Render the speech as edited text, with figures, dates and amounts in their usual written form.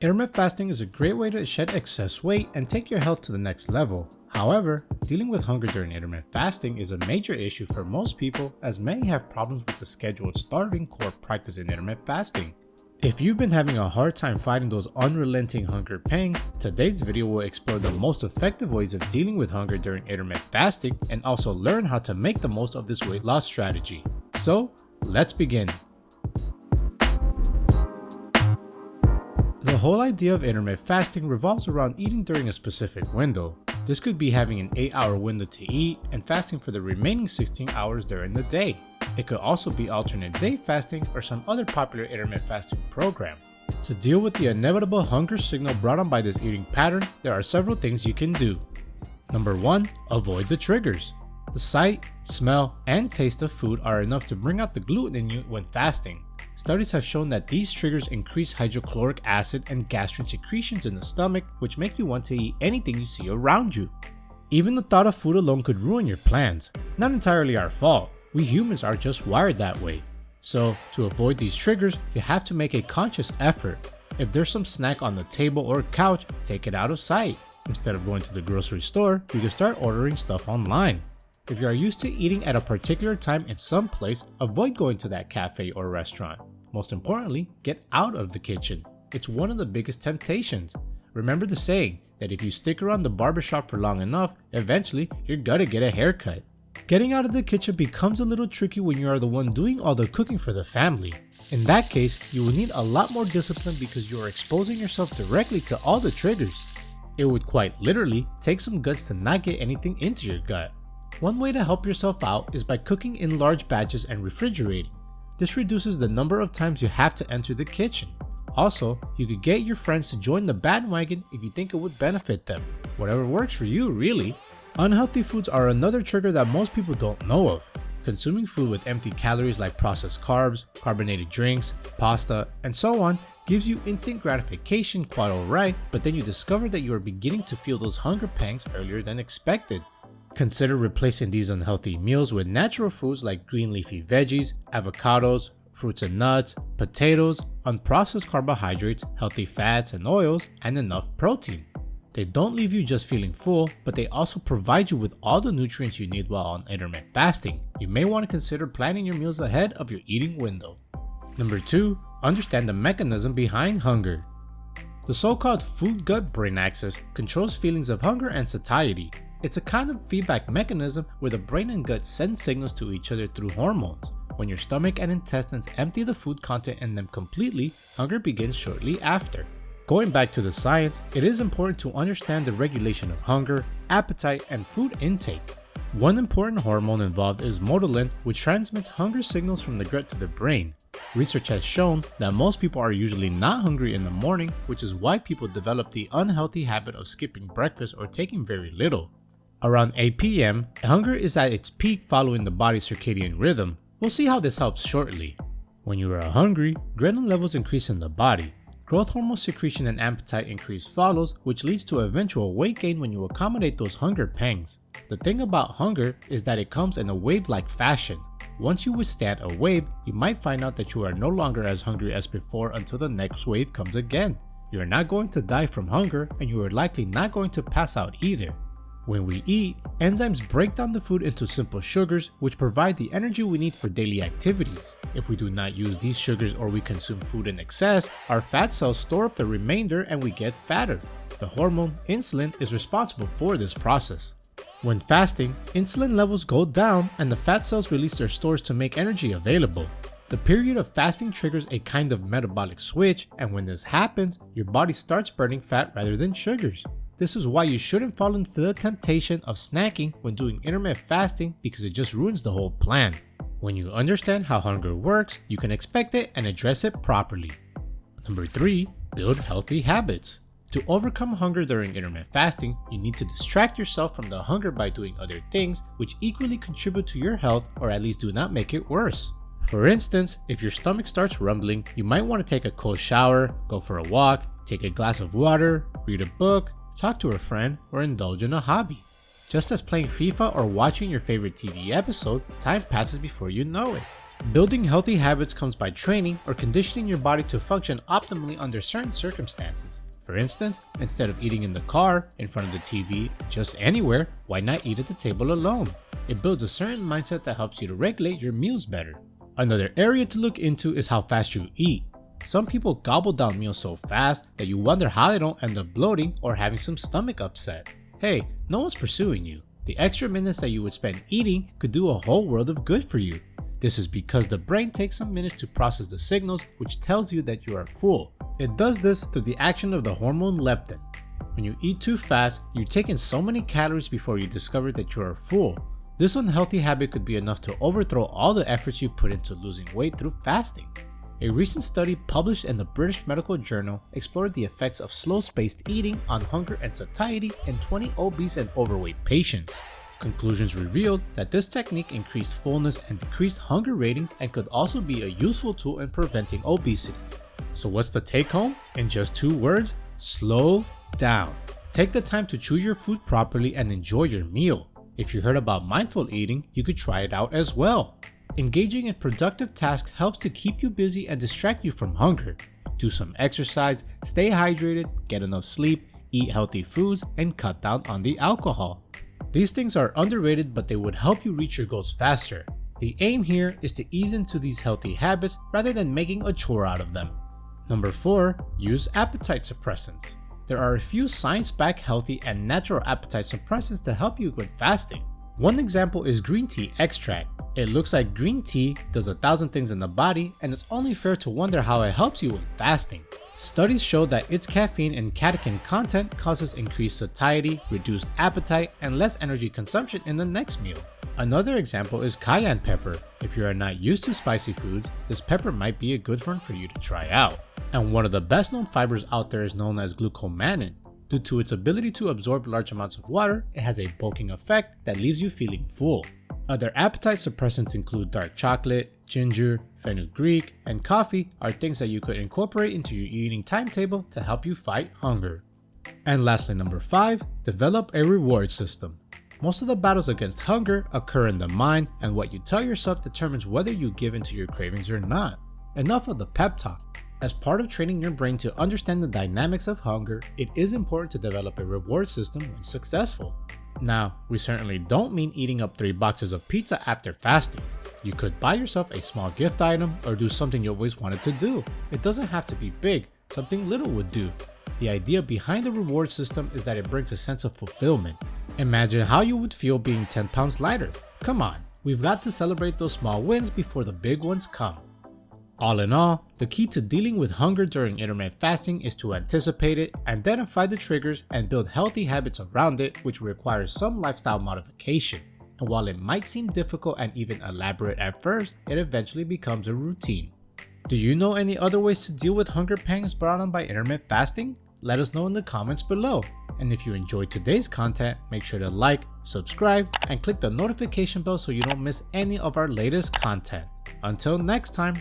Intermittent fasting is a great way to shed excess weight and take your health to the next level. However, dealing with hunger during intermittent fasting is a major issue for most people, as many have problems with the scheduled starving core practice in intermittent fasting. If you've been having a hard time fighting those unrelenting hunger pangs, today's video will explore the most effective ways of dealing with hunger during intermittent fasting and also learn how to make the most of this weight loss strategy. So, let's begin. The whole idea of intermittent fasting revolves around eating during a specific window. This could be having an 8-hour window to eat and fasting for the remaining 16 hours during the day. It could also be alternate day fasting or some other popular intermittent fasting program. To deal with the inevitable hunger signal brought on by this eating pattern, there are several things you can do. Number 1. Avoid the triggers. The sight, smell, and taste of food are enough to bring out the gluten in you when fasting. Studies have shown that these triggers increase hydrochloric acid and gastrin secretions in the stomach, which make you want to eat anything you see around you. Even the thought of food alone could ruin your plans. Not entirely our fault. We humans are just wired that way. So, to avoid these triggers, you have to make a conscious effort. If there's some snack on the table or couch, take it out of sight. Instead of going to the grocery store, you can start ordering stuff online. If you are used to eating at a particular time in some place, avoid going to that cafe or restaurant. Most importantly, get out of the kitchen. It's one of the biggest temptations. Remember the saying that if you stick around the barbershop for long enough, eventually you're gonna get a haircut. Getting out of the kitchen becomes a little tricky when you are the one doing all the cooking for the family. In that case, you will need a lot more discipline because you are exposing yourself directly to all the triggers. It would quite literally take some guts to not get anything into your gut. One way to help yourself out is by cooking in large batches and refrigerating. This reduces the number of times you have to enter the kitchen. Also, you could get your friends to join the bandwagon if you think it would benefit them. Whatever works for you, really. Unhealthy foods are another trigger that most people don't know of. Consuming food with empty calories like processed carbs, carbonated drinks, pasta, and so on gives you instant gratification, quite alright, but then you discover that you are beginning to feel those hunger pangs earlier than expected. Consider replacing these unhealthy meals with natural foods like green leafy veggies, avocados, fruits and nuts, potatoes, unprocessed carbohydrates, healthy fats and oils, and enough protein. They don't leave you just feeling full, but they also provide you with all the nutrients you need while on intermittent fasting. You may want to consider planning your meals ahead of your eating window. Number 2. Understand the mechanism behind hunger. The so-called food-gut-brain axis controls feelings of hunger and satiety. It's a kind of feedback mechanism where the brain and gut send signals to each other through hormones. When your stomach and intestines empty the food content in them completely, hunger begins shortly after. Going back to the science, it is important to understand the regulation of hunger, appetite, and food intake. One important hormone involved is motilin, which transmits hunger signals from the gut to the brain. Research has shown that most people are usually not hungry in the morning, which is why people develop the unhealthy habit of skipping breakfast or taking very little. Around 8 p.m., hunger is at its peak following the body's circadian rhythm. We'll see how this helps shortly. When you are hungry, ghrelin levels increase in the body. Growth hormone secretion and appetite increase follows, which leads to eventual weight gain when you accommodate those hunger pangs. The thing about hunger is that it comes in a wave-like fashion. Once you withstand a wave, you might find out that you are no longer as hungry as before until the next wave comes again. You are not going to die from hunger, and you are likely not going to pass out either. When we eat, enzymes break down the food into simple sugars, which provide the energy we need for daily activities. If we do not use these sugars or we consume food in excess, our fat cells store up the remainder and we get fatter. The hormone insulin is responsible for this process. When fasting, insulin levels go down and the fat cells release their stores to make energy available. The period of fasting triggers a kind of metabolic switch, and when this happens, your body starts burning fat rather than sugars. This is why you shouldn't fall into the temptation of snacking when doing intermittent fasting, because it just ruins the whole plan. When you understand how hunger works, you can expect it and address it properly. Number 3. Build healthy habits. To overcome hunger during intermittent fasting, you need to distract yourself from the hunger by doing other things which equally contribute to your health or at least do not make it worse. For instance, if your stomach starts rumbling, you might want to take a cold shower, go for a walk, take a glass of water, read a book, talk to a friend, or indulge in a hobby. Just as playing FIFA or watching your favorite TV episode, time passes before you know it. Building healthy habits comes by training or conditioning your body to function optimally under certain circumstances. For instance, instead of eating in the car, in front of the TV, just anywhere, why not eat at the table alone? It builds a certain mindset that helps you to regulate your meals better. Another area to look into is how fast you eat. Some people gobble down meals so fast that you wonder how they don't end up bloating or having some stomach upset. Hey, no one's pursuing you. The extra minutes that you would spend eating could do a whole world of good for you. This is because the brain takes some minutes to process the signals, which tells you that you are full. It does this through the action of the hormone leptin. When you eat too fast, you take in so many calories before you discover that you are full. This unhealthy habit could be enough to overthrow all the efforts you put into losing weight through fasting. A recent study published in the British Medical Journal explored the effects of slow-spaced eating on hunger and satiety in 20 obese and overweight patients. Conclusions revealed that this technique increased fullness and decreased hunger ratings and could also be a useful tool in preventing obesity. So what's the take home? In just 2 words, slow down. Take the time to chew your food properly and enjoy your meal. If you heard about mindful eating, you could try it out as well. Engaging in productive tasks helps to keep you busy and distract you from hunger. Do some exercise, stay hydrated, get enough sleep, eat healthy foods, and cut down on the alcohol. These things are underrated, but they would help you reach your goals faster. The aim here is to ease into these healthy habits rather than making a chore out of them. Number 4, use appetite suppressants. There are a few science-backed healthy and natural appetite suppressants to help you with fasting. One example is green tea extract. It looks like green tea does 1,000 things in the body, and it's only fair to wonder how it helps you with fasting. Studies show that its caffeine and catechin content causes increased satiety, reduced appetite, and less energy consumption in the next meal. Another example is cayenne pepper. If you are not used to spicy foods, this pepper might be a good one for you to try out. And one of the best known fibers out there is known as glucomannan. Due to its ability to absorb large amounts of water, it has a bulking effect that leaves you feeling full. Other appetite suppressants include dark chocolate, ginger, fenugreek, and coffee are things that you could incorporate into your eating timetable to help you fight hunger. And lastly, number 5, develop a reward system. Most of the battles against hunger occur in the mind, and what you tell yourself determines whether you give in to your cravings or not. Enough of the pep talk. As part of training your brain to understand the dynamics of hunger, it is important to develop a reward system when successful. Now, we certainly don't mean eating up 3 boxes of pizza after fasting. You could buy yourself a small gift item or do something you always wanted to do. It doesn't have to be big, something little would do. The idea behind the reward system is that it brings a sense of fulfillment. Imagine how you would feel being 10 pounds lighter. Come on, we've got to celebrate those small wins before the big ones come. All in all, the key to dealing with hunger during intermittent fasting is to anticipate it, identify the triggers, and build healthy habits around it, which requires some lifestyle modification. And while it might seem difficult and even elaborate at first, it eventually becomes a routine. Do you know any other ways to deal with hunger pangs brought on by intermittent fasting? Let us know in the comments below. And if you enjoyed today's content, make sure to like, subscribe, and click the notification bell so you don't miss any of our latest content. Until next time.